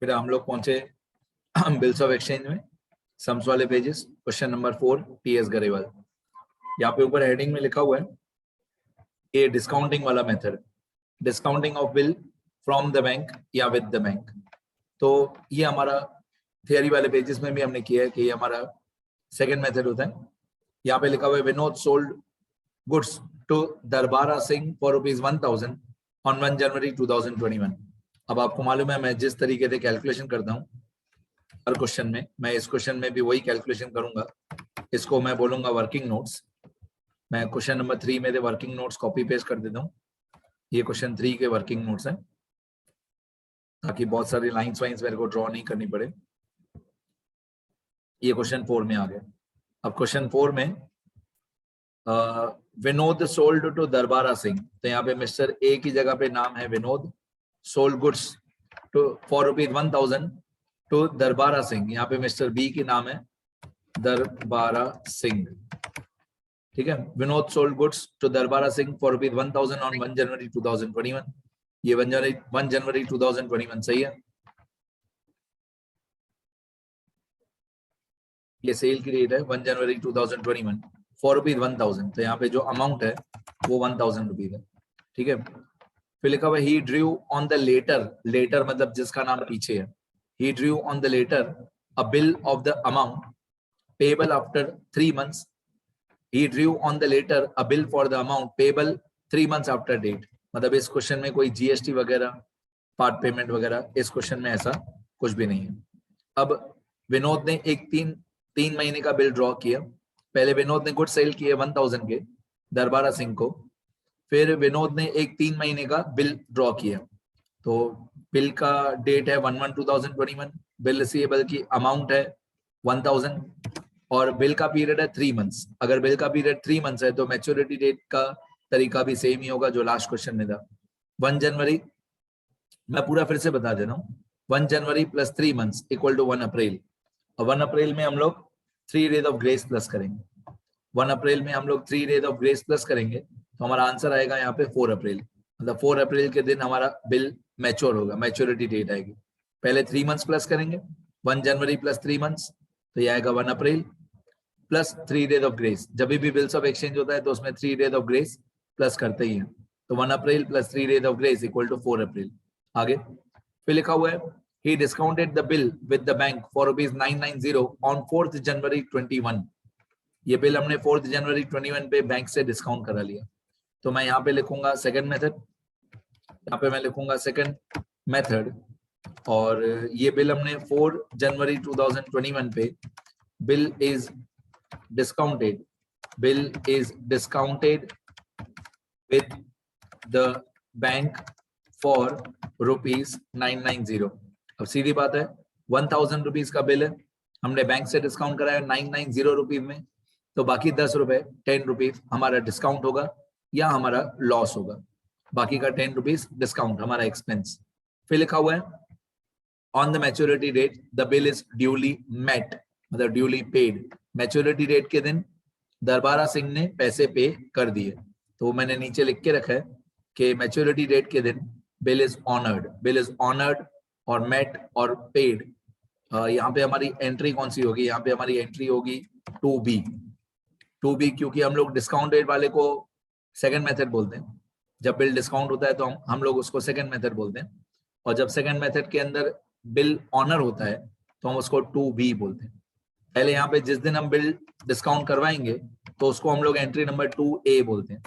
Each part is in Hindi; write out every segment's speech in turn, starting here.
फिर हम लोग पहुंचे बिल्स ऑफ एक्सचेंज में, सम्स वाले pages, question number 4 TS Grewal. यहाँ पे ऊपर हेडिंग में लिखा हुआ है ये डिस्काउंटिंग वाला method, discounting of bill from the bank या विद द बैंक। तो ये हमारा थियरी वाले पेजेस में भी हमने किया है कि ये हमारा सेकंड मेथड होता है। यहाँ पे लिखा हुआ है Vinod sold goods to Darbara Singh for ₹1000 on 1 January 2021। अब आपको मालूम है मैं जिस तरीके से कैलकुलेशन करता हूँ हर क्वेश्चन में, मैं इस क्वेश्चन में भी वही कैलकुलेशन करूंगा। इसको मैं बोलूंगा वर्किंग नोट्स। मैं क्वेश्चन नंबर 3 में वर्किंग नोट्स कॉपी पेस्ट कर देता हूँ। ये क्वेश्चन 3 के वर्किंग नोट्स हैं, ताकि बहुत सारी लाइंस वाइंस मेरे को ड्रॉ नहीं करनी पड़े। ये क्वेश्चन 4 में आ गया। अब क्वेश्चन 4 में विनोद सोल्ड टू दरबारा सिंह, तो यहाँ पे मिस्टर ए की जगह पे नाम है Vinod, sold goods to for ₹1000 to Darbara Singh, यहाँ पे मिस्टर बी की नाम है दरबारा सिंह। ठीक है, Vinod sold goods to Darbara Singh for ₹1000 on 1 January 2021। ये 1 जनवरी 2021 सही है। ये सेल की डेट है 1 जनवरी 2021 फॉर ₹1000। तो यहाँ पे जो अमाउंट है वो ₹1000 है। ठीक है, फिर लिखा हुआ he drew on the letter, letter मतलब जिसका नाम पीछे है, he drew on the letter a bill of the amount payable after 3 months। He drew on the letter a bill for the amount payable 3 months after date. मतलब इस क्वेश्चन में कोई जीएसटी वगैरह, पार्ट पेमेंट वगैरह, इस क्वेश्चन में ऐसा कुछ भी नहीं है। अब विनोद ने एक तीन महीने का बिल ड्रॉ किया। पहले विनोद ने गुड सेल किए 1000 के दरबारा सिंह को, फिर विनोद ने एक 3 महीने का बिल ड्रॉ किया। तो बिल का डेट है 1/1/2021, बिल रिसीवेबल की अमाउंट है 1000 और बिल का पीरियड है 3 months। अगर बिल का पीरियड 3 months है तो मैच्योरिटी डेट का तरीका भी सेम ही होगा जो लास्ट क्वेश्चन में था। 1 जनवरी, मैं पूरा फिर से बता दे रहा हूँ, 1 January plus 3 months equal to 1 अप्रैल। और 1 अप्रैल में हम लोग 3 days ऑफ ग्रेस प्लस करेंगे। 1 अप्रैल में हम लोग 3 days ऑफ ग्रेस प्लस करेंगे तो हमारा आंसर आएगा यहाँ पे 4 अप्रैल। मतलब 4 अप्रैल के दिन हमारा बिल मैच्योर होगा, मैच्योरिटी डेट आएगी। पहले 3 months प्लस करेंगे, 1 जनवरी प्लस 3 months, तो ये आएगा 1 April plus 3 days of grace. जब भी बिल्स ऑफ एक्सचेंज होता है तो उसमें 3 days ऑफ ग्रेस प्लस करते ही हैं। तो 1 April plus 3 days of grace equal to 4 April. आगे फिर लिखा हुआ है he discounted the bill with the bank for ₹990 on 4th January 21। ये बिल हमने 4th January 21 पे बैंक से डिस्काउंट करा लिया। तो मैं यहाँ पे लिखूंगा सेकंड मेथड, यहाँ पे मैं लिखूंगा सेकंड मेथड, और ये बिल हमने 4 जनवरी 2021 पे bill is discounted with the bank for ₹990। अब सीधी बात है 1000 रुपीज का बिल है, हमने बैंक से डिस्काउंट कराया 990 रुपीज में, तो बाकी 10 रुपए 10 रुपीज हमारा डिस्काउंट होगा या हमारा लॉस होगा। बाकी का 10 रुपीज डिस्काउंट हमारा एक्सपेंस। फिर लिखा हुआ है on the maturity date the bill is duly met, मतलब ड्यूली पेड। मैच्योरिटी डेट के दिन दरबारा सिंह ने पैसे पे कर दिए, तो मैंने नीचे लिख के रखा है कि मैच्योरिटी डेट के दिन बिल इज ऑनर्ड और मेट और पेड। यहाँ पे हमारी एंट्री कौन सी होगी, यहाँ पे हमारी एंट्री होगी 2B, क्योंकि हम लोग डिस्काउंट डेट वाले को सेकंड मेथड बोलते हैं। जब बिल डिस्काउंट होता है तो हम लोग उसको सेकंड मेथड बोलते हैं, और जब सेकंड मेथड के अंदर बिल ऑनर होता है तो हम उसको 2B बोलते हैं। पहले यहाँ पे जिस दिन हम बिल डिस्काउंट करवाएंगे तो उसको हम लोग एंट्री नंबर 2A बोलते हैं,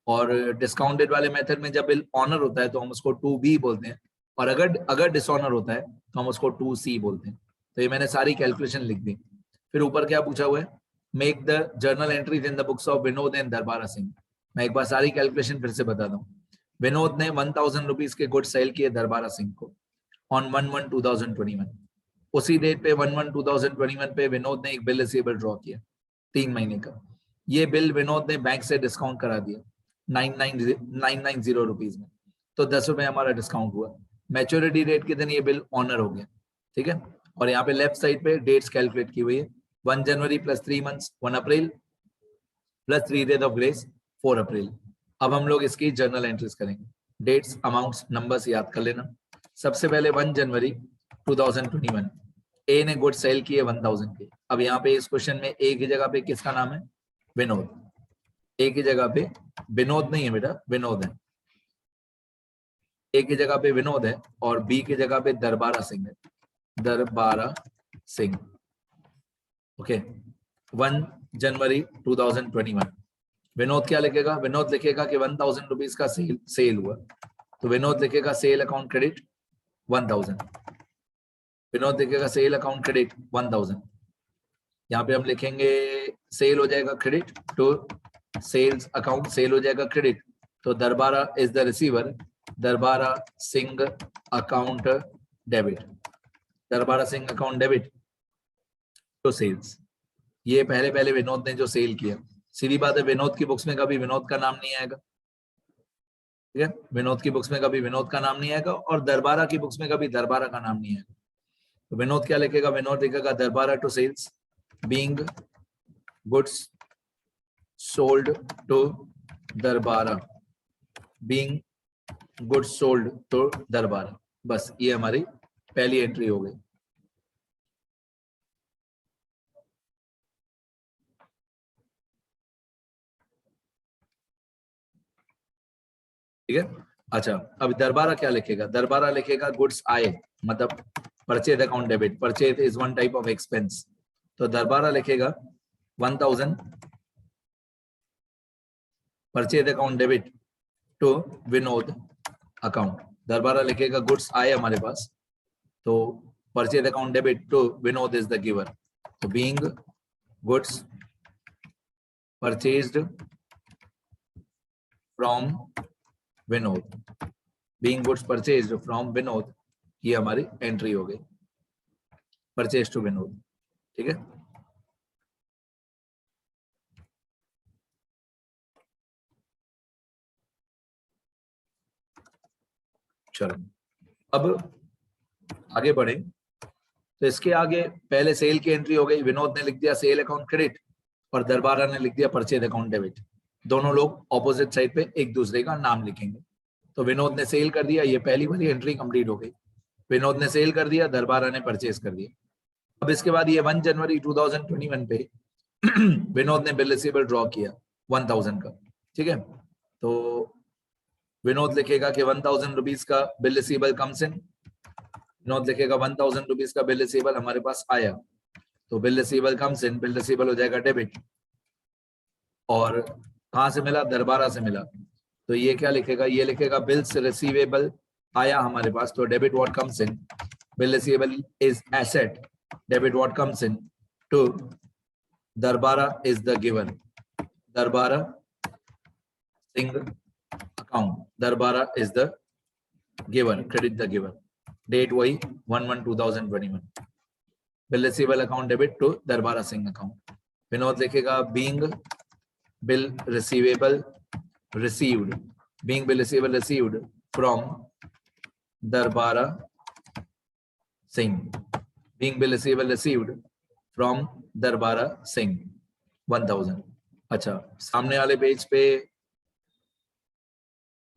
और डिस्काउंटेड वाले मेथड में जब बिल ऑनर होता है तो हम उसको 2B बोलते हैं, और अगर डिसऑनर होता है तो हम उसको 2C बोलते हैं। तो ये मैंने सारी कैलकुलेशन लिख दी। फिर ऊपर क्या पूछा हुआ है, make the journal entries in the books of Vinod and Darbara Singh. मैं एक बार सारी कैलकुलेशन फिर से बता दूं। विनोद ने 1000 रुपीज के गुड सेल किए दरबारा सिंह को ऑन 1/1/2021। उसी डेट पे 1/1/2021 पे विनोद ने एक बिल रिसीवेबल ड्रॉ किया 3 महीने का। ये बिल विनोद ने बैंक से डिस्काउंट करा दिया 990 रुपीज में, तो 10 रुपए हमारा डिस्काउंट हुआ। मैच्योरिटी डेट के दिन ये बिल ऑनर हो गया। ठीक है, और यहाँ पे लेफ्ट साइड पे डेट्स कैलकुलेट की हुई है, 1 January plus 3 months 1 April plus 3 days of grace 4 April. अब हम लोग इसकी जर्नल एंट्रीज करेंगे। डेट्स, अमाउंट्स, नंबर्स याद कर लेना। सबसे पहले 1 जनवरी 2021 ए ने गुड सेल किए 1000 के। अब यहाँ पे इस क्वेश्चन में ए की जगह पे किसका नाम है? विनोद। ए की जगह पे विनोद नहीं है बेटा, विनोद है। ए की जगह पे विनोद है और बी की जगह पे दरबारा सिंह है, दरबारा सिंह। Okay, 1 January 2021। विनोद क्या लिखेगा? विनोद लिखेगा कि 1000 रुपीज का सेल हुआ, तो विनोद लिखेगा सेल अकाउंट क्रेडिट 1000। विनोद लिखेगा सेल अकाउंट क्रेडिट 1000। यहाँ पे हम लिखेंगे सेल हो जाएगा credit to sales account, sale हो जाएगा क्रेडिट, तो Darbara is the receiver, Darbara Singh account debit, Darbara Singh account debit to sales. ये पहले पहले विनोद ने जो सेल किया, सीधी बात है, विनोद की बुक्स में कभी विनोद का नाम नहीं आएगा, ठीक है, विनोद की बुक्स में कभी विनोद का नाम नहीं आएगा और दरबारा की बुक्स में कभी दरबारा का नाम नहीं आएगा। तो विनोद क्या लिखेगा? विनोद लिखेगा Darbara to sales being goods sold to Darbara, being goods sold to Darbara. बस ये हमारी पहली एंट्री हो गई। ठीक है, अच्छा अब दरबारा क्या लिखेगा? दरबारा लिखेगा गुड्स आए, मतलब purchase account debit, purchase is one type of expense, तो दरबारा लिखेगा 1000 purchase account debit to Vinod account. Darbara लिखेगा गुड्स आए हमारे पास, तो purchase account debit to Vinod is the giver, तो being goods purchased from Vinod, being goods purchased from Vinod, ये हमारी एंट्री हो गई, परचेज टू विनोद। ठीक है, चलो अब आगे बढ़े। तो इसके आगे पहले सेल की एंट्री हो गई, विनोद ने लिख दिया सेल अकाउंट क्रेडिट और दरबारा ने लिख दिया परचेज अकाउंट डेबिट। दोनों लोग ऑपोजिट साइड पे एक दूसरे का नाम लिखेंगे। तो विनोद ने सेल कर दिया, ये पहली वाली एंट्री कंप्लीट हो गई। विनोद ने सेल कर दिया, दरबारा ने परचेज कर दिया। अब इसके बाद ये 1 जनवरी 2021 पे विनोद ने बिल रिसीवेबल ड्रॉ किया 1000 का। ठीक है, तो विनोद लिखेगा कि 1000 रुपीज का bill receivable comes in, Vinod लिखेगा 1000 रुपीज का बिल रिसीवेबल हमारे पास आया, तो bill receivable comes in, bill receivable हो जाएगा डेबिट, और कहां से मिला? दरबारा से मिला, तो ये क्या लिखेगा? ये लिखेगा बिल्स रिसीवेबल आया हमारे पास, तो debit what comes in, bill receivable is asset, debit what comes in to Darbara is the giver, Darbara Singh account, Darbara is the giver, credit the giver, date वही 1/1/2021, bill receivable account debit to Darbara Singh account. Vinod लिखेगा being bill receivable received, being bill receivable received from Darbara Singh, being bill receivable received from Darbara Singh 1000। अच्छा, सामने वाले पेज पे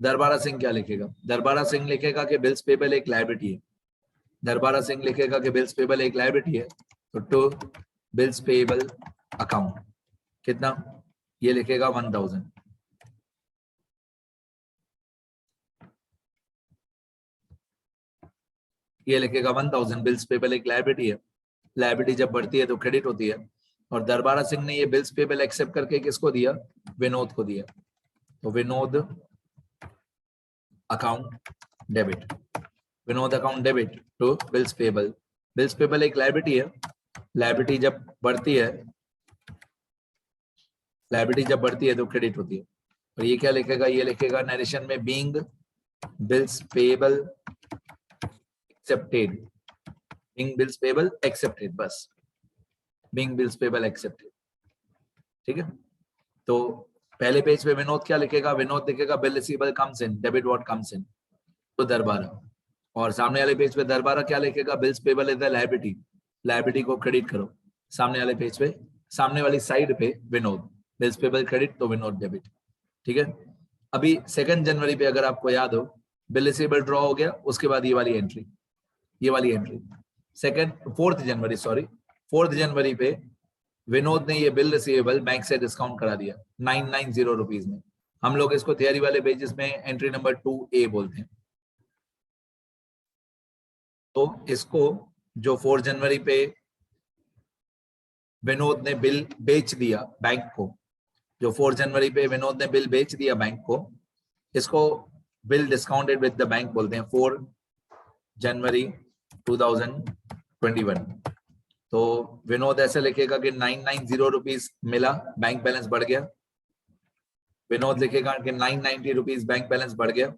दरबारा सिंह क्या लिखेगा? दरबारा सिंह लिखेगा कि बिल्स पेबल एक लायबिलिटी है, दरबारा सिंह लिखेगा कि बिल्स पेबल एक लायबिलिटी है, तो टू बिल्स पेबल अकाउंट कितना? ये लिखेगा 1000। ये लिखेगा 1000, बिल्स पेबल एक लायबिलिटी है, लायबिलिटी जब बढ़ती है तो क्रेडिट होती है, और दरबारा सिंह ने ये बिल्स पेबल एक्सेप्ट करके किसको दिया? विनोद को दिया, तो Vinod account debit, Vinod account debit to bills payable. Bills payable एक लायबिलिटी है, लायबिलिटी जब बढ़ती है, लायबिलिटी जब बढ़ती है तो क्रेडिट होती है, और ये क्या लिखेगा? ये लिखेगा नरेशन में being bills payable accepted, being bills payable accepted, बस बीइंग बिल्स पेबल एक्सेप्टेड। ठीक है, तो पहले पेज पे विनोद क्या लिखेगा? विनोद लिखेगा bill receivable comes in, debit what comes इन तो दरबारा, और सामने वाले पेज पे दरबारा क्या लिखेगा? Bills payable is the liability, liability को क्रेडिट करो। सामने वाले पेज पे, सामने वाली साइड पे विनोद, बिल्स पेबल क्रेडिट तो विनोद डेबिट। ठीक है, अभी 2 जनवरी पे अगर आपको याद हो, बिल रिसीवेबल ड्रॉ हो गया, उसके बाद ये वाली एंट्री, ये वाली एंट्री। 4 जनवरी सॉरी 4 जनवरी पे विनोद ने ये बिल रिसीवेबल बैंक से डिस्काउंट करा दिया 990 रुपीज में। हम लोग इसको थियरी वाले पेजेस में एंट्री नंबर 2A बोलते हैं। तो इसको जो 4 जनवरी पे विनोद ने बिल बेच दिया बैंक को, जो 4 जनवरी पे विनोद ने बिल बेच दिया बैंक को, इसको bill discounted with the bank बोलते हैं 4 जनवरी 2021। तो विनोद ऐसे लिखेगा कि 990 रुपीज मिला, बैंक बैलेंस बढ़ गया। विनोद लिखेगा कि 990 रुपीज बैंक बैलेंस बढ़ गया,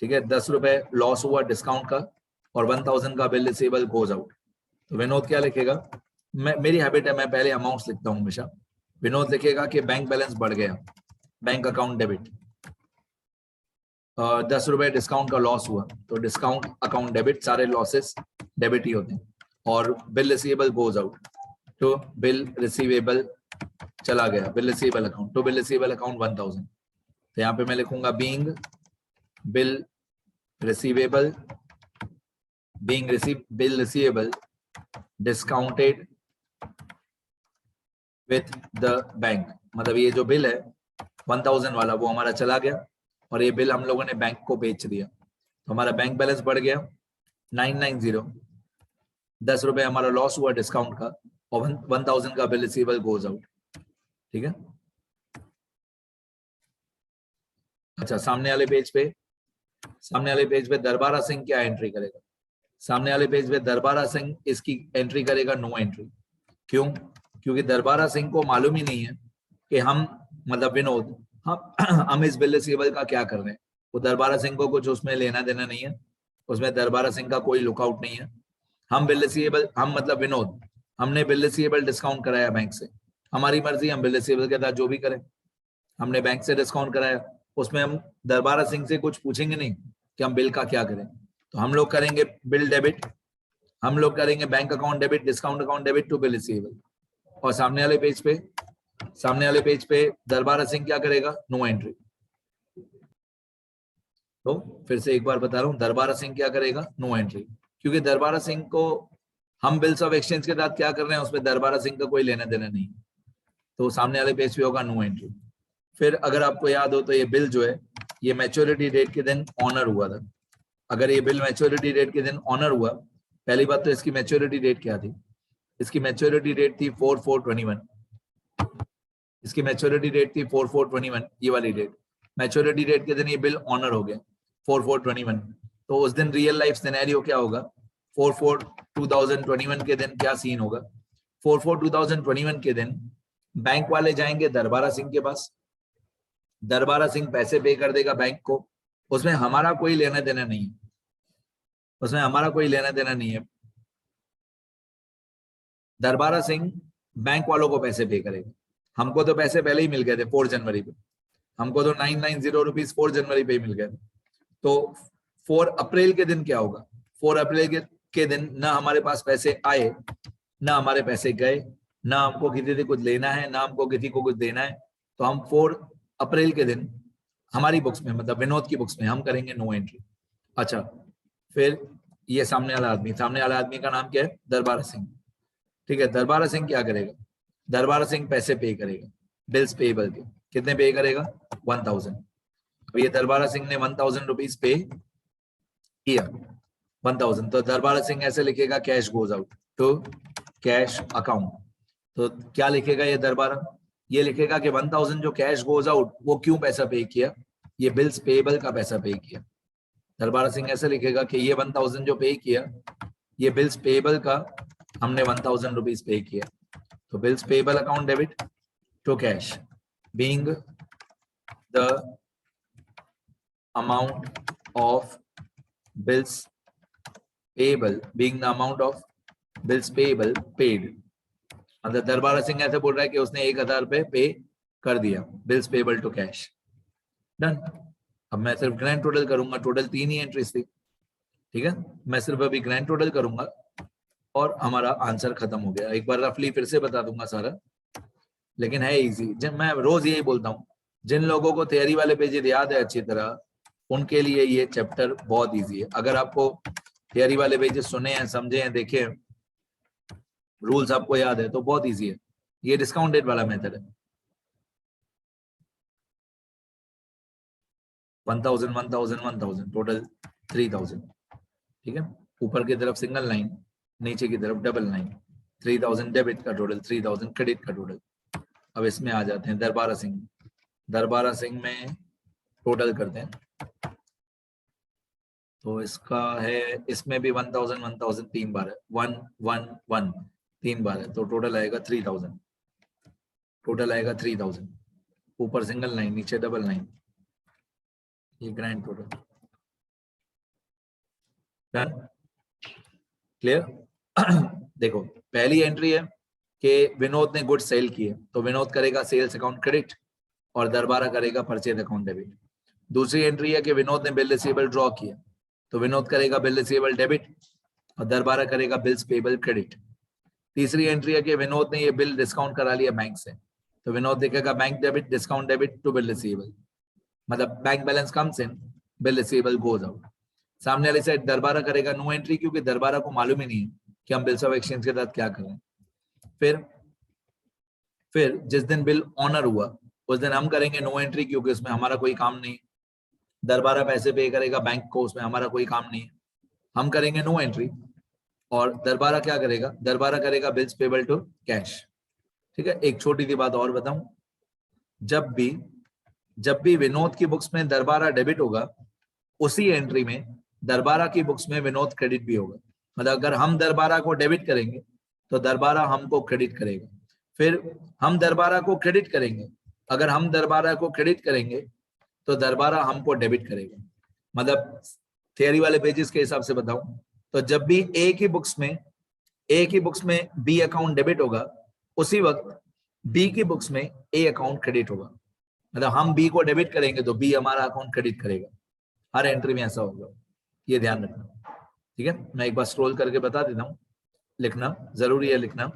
ठीक है। 10 रुपए लॉस हुआ डिस्काउंट का और 1000 का बिल रिसीवेबल गोज आउट। तो विनोद क्या लिखेगा, मेरी हैबिट है मैं पहले अमाउंट्स लिखता हूँ हमेशा। विनोद लिखेगा कि बैंक बैलेंस बढ़ गया, बैंक अकाउंट डेबिट, 10 रुपए डिस्काउंट का लॉस हुआ, तो डिस्काउंट अकाउंट डेबिट, सारे लॉसेस डेबिट ही होते हैं। और बिल रिसीवेबल गोज आउट, तो बिल रिसीवेबल चला गया, बिल रिसीवेबल अकाउंट, तो बिल रिसीवेबल अकाउंट 1000। तो यहाँ पे मैं लिखूंगा being bill receivable, bill receivable discounted with the bank, मतलब ये जो बिल है 1000 वाला वो हमारा चला गया और ये बिल हम लोगों ने बैंक को बेच दिया, तो हमारा बैंक बैलेंस बढ़ गया 990, 10 रुपए हमारा लॉस हुआ डिस्काउंट का और 1000 का बिल रिसीवेबल गोज आउट, ठीक है। अच्छा, सामने वाले पेज पे दरबारा सिंह क्या एंट्री करेगा? सामने वाले पेज पे दरबारा सिंह इसकी एंट्री करेगा नो एंट्री। क्यों? क्योंकि दरबारा सिंह को मालूम ही नहीं है कि हम, मतलब विनोद, हम इस बिल रिसीवेबल का क्या कर रहे हैं। वो दरबारा सिंह को कुछ उसमें लेना देना नहीं है, उसमें दरबारा सिंह का कोई लुकआउट नहीं है। हम बिल रिसीवेबल, हम मतलब विनोद, हमने बिल रिसीवेबल डिस्काउंट कराया बैंक से, हमारी मर्जी, हम बिल रिसीवेबल के साथ जो भी करें। हमने बैंक से डिस्काउंट कराया, उसमें हम दरबारा सिंह से कुछ पूछेंगे नहीं कि हम बिल का क्या करें। तो हम लोग करेंगे बिल डेबिट, हम लोग करेंगे bank account debit, discount account debit to bill receivable. और सामने वाले पेज पे दरबारा सिंह क्या करेगा? No entry. तो फिर से एक बार बता रहा हूं, दरबारा सिंह क्या करेगा? नो एंट्री, क्योंकि दरबारा सिंह को हम बिल्स ऑफ एक्सचेंज के साथ क्या कर रहे हैं उसमें दरबारा सिंह का कोई लेना देना नहीं, तो सामने वाले पेज पे होगा नो एंट्री। फिर अगर आपको याद हो तो ये बिल जो है ये मैच्योरिटी डेट के दिन ऑनर हुआ था। अगर ये बिल मैच्योरिटी डेट के दिन ऑनर हुआ, पहली बात तो इसकी मैच्योरिटी डेट क्या थी? इसकी मैच्योरिटी डेट थी 4/4/21। इसकी मैच्योरिटी डेट थी 4/4/21, ये वाली डेट। मैच्योरिटी डेट के दिन ये बिल ऑनर हो गया 4/4/21। तो उस दिन रियल लाइफ सिनेरियो क्या होगा? 4/4/2021 के दिन क्या सीन होगा? 4/4/2021 के दिन बैंक वाले जाएंगे दरबारा सिंह के पास, दरबारा सिंह पैसे पे कर देगा बैंक को, उसमें हमारा कोई लेना देना नहीं है, उसमें हमारा कोई लेना देना नहीं है। दरबारा सिंह बैंक वालों को पैसे पे करेगा। हमको तो पैसे पहले ही मिल गए थे 4 जनवरी पे, हमको तो 990 रुपीज 4 जनवरी पे ही मिल गए थे। तो 4 अप्रैल के दिन क्या होगा? 4 अप्रैल के दिन ना हमारे पास पैसे आए, ना हमारे पैसे गए, ना हमको किसी से कुछ लेना है, ना हमको किसी को कुछ देना है। तो हम 4 अप्रैल के दिन हमारी बुक्स में, मतलब विनोद की बुक्स में, हम करेंगे नो एंट्री। अच्छा, फिर ये सामने वाला आदमी का नाम क्या है? दरबारा सिंह, ठीक है। दरबारा सिंह क्या करेगा? दरबारा सिंह पैसे पे करेगा, बिल्स पेएबल के। कितने पे करेगा? 1000। तो ये दरबारा सिंह ने 1000 रुपीज पे किया, 1000। तो दरबारा सिंह ऐसे लिखेगा cash goes out to cash account. तो क्या लिखेगा ये दरबारा? ये लिखेगा कि 1000 जो कैश गोज आउट, वो क्यों पैसा पे किया? ये बिल्स पेएबल का पैसा पे किया। दरबारा सिंह ऐसे लिखेगा कि ये 1000 जो पे किया, ये बिल्स पेएबल का हमने 1000 रुपीज पे किया। तो bills payable account debit to cash, being the amount of bills payable, being the amount of bills payable paid. मतलब दरबारा सिंह ऐसे बोल रहा है कि उसने 1000 रुपए पे कर दिया, bills payable to cash. Done. अब मैं सिर्फ ग्रैंड टोटल करूंगा, टोटल 3 ही एंट्रीज थी, ठीक है। मैं सिर्फ अभी ग्रैंड टोटल करूंगा और हमारा आंसर खत्म हो गया। एक बार रफली फिर से बता दूंगा सारा, लेकिन है इजी। जब मैं रोज यही बोलता हूँ, जिन लोगों को थियरी वाले पेज याद है अच्छी तरह, उनके लिए ये चैप्टर बहुत इजी है। अगर आपको थियरी वाले पेजेस सुने हैं, समझे हैं, देखे हैं, रूल्स आपको याद है तो बहुत इजी है। ये डिस्काउंटेड वाला मेथड है। 1000 1000 1000 टोटल 3000, ठीक है। ऊपर की तरफ सिंगल लाइन, नीचे की तरफ डबल लाइन। 3000 डेबिट का टोटल, 3000 क्रेडिट का टोटल। अब इसमें आ जाते हैं दरबारा सिंह। दरबारा सिंह में टोटल करते हैं तो इसका है, इसमें भी 1000 1000 तीन बार है, 1 1 1 तीन बार है, तो टोटल आएगा 3000। टोटल आएगा 3000। ऊपर सिंगल लाइन, नीचे डबल लाइन, ये ग्रैंड टोटल। क्लियर? देखो पहली एंट्री है कि विनोद ने गुड सेल किए, तो विनोद करेगा सेल्स अकाउंट क्रेडिट और दरबारा करेगा परचेज अकाउंट डेबिट। दूसरी एंट्री है कि विनोद ने बिल रिसीवेबल ड्रॉ किया, तो विनोद करेगा बिल रिसीवेबल डेबिट और दरबारा करेगा बिल्स पेबल क्रेडिट। तीसरी एंट्री है कि विनोद ने ये बिल डिस्काउंट करा लिया बैंक से, तो विनोद लिखेगा bank debit discount debit to bill receivable, मतलब bank balance comes in, bill receivable goes out. सामने वाली साइड दरबारा करेगा नो एंट्री, क्योंकि दरबारा को मालूम ही नहीं है कि हम बिल्स ऑफ एक्सचेंज के तहत क्या कर रहे हैं। फिर जिस दिन बिल ऑनर हुआ उस दिन हम करेंगे नो एंट्री, क्योंकि उसमें हमारा कोई काम नहीं। दरबारा पैसे पे करेगा बैंक को, उसमें हमारा कोई काम नहीं, हम करेंगे नो एंट्री। और दरबारा क्या करेगा? दरबारा करेगा बिल्स पेबल टू कैश, ठीक है। एक छोटी सी बात और बताऊं, जब भी विनोद की बुक्स में दरबारा डेबिट होगा, उसी एंट्री में दरबारा की बुक्स में विनोद क्रेडिट भी होगा। मतलब अगर हम दरबारा को डेबिट करेंगे तो दरबारा हमको क्रेडिट करेगा, फिर हम दरबारा को क्रेडिट करेंगे, अगर हम दरबारा को क्रेडिट करेंगे तो दरबारा हमको डेबिट करेगा। मतलब थियरी वाले पेजेस के हिसाब से बताऊं तो जब भी एक ही बुक्स में बी अकाउंट डेबिट होगा, उसी वक्त बी की बुक्स में ए अकाउंट क्रेडिट होगा। मतलब हम बी को डेबिट करेंगे तो बी हमारा अकाउंट क्रेडिट करेगा। हर एंट्री में ऐसा होगा, ये ध्यान रखना, ठीक है। मैं एक बार स्क्रॉल करके बता देता हूँ, लिखना जरूरी है, लिखना।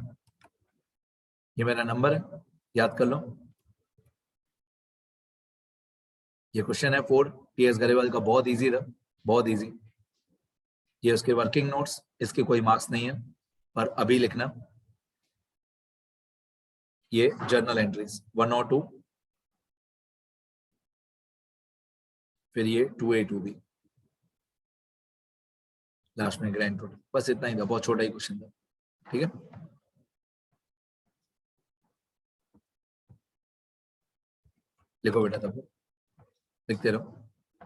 ये मेरा नंबर है, याद कर लो। ये क्वेश्चन है 4 टीएस गरेवाल का, बहुत इजी था, बहुत इजी। ये उसके वर्किंग नोट्स, इसके कोई मार्क्स नहीं है, पर अभी लिखना। ये जर्नल एंट्रीज 1 और 2, फिर ये 2A 2B, लास्ट में ग्रैंड टोटल। बस इतना ही था, बहुत छोटा ही क्वेश्चन था, ठीक है। लिखो बेटा, तब लिखते रहो।